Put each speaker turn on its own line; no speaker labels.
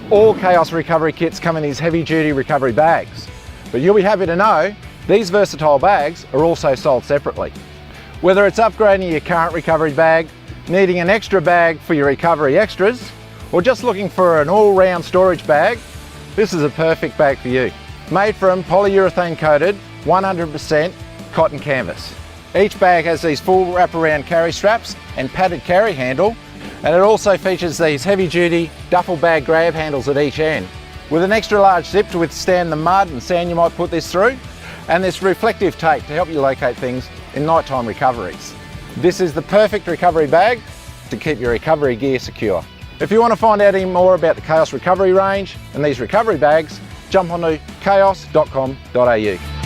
All CAOS recovery kits come in these heavy-duty recovery bags, but you'll be happy to know these versatile bags are also sold separately. Whether it's upgrading your current recovery bag, needing an extra bag for your recovery extras, or just looking for an all-round storage bag, this is a perfect bag for you. Made from polyurethane coated 100% cotton canvas. Each bag has these full wraparound carry straps and padded carry handle, and it also features these heavy-duty duffel bag grab handles at each end, with an extra large zip to withstand the mud and sand you might put this through, and this reflective tape to help you locate things in nighttime recoveries. This is the perfect recovery bag to keep your recovery gear secure. If you want to find out any more about the CAOS recovery range and these recovery bags, jump onto caos.com.au.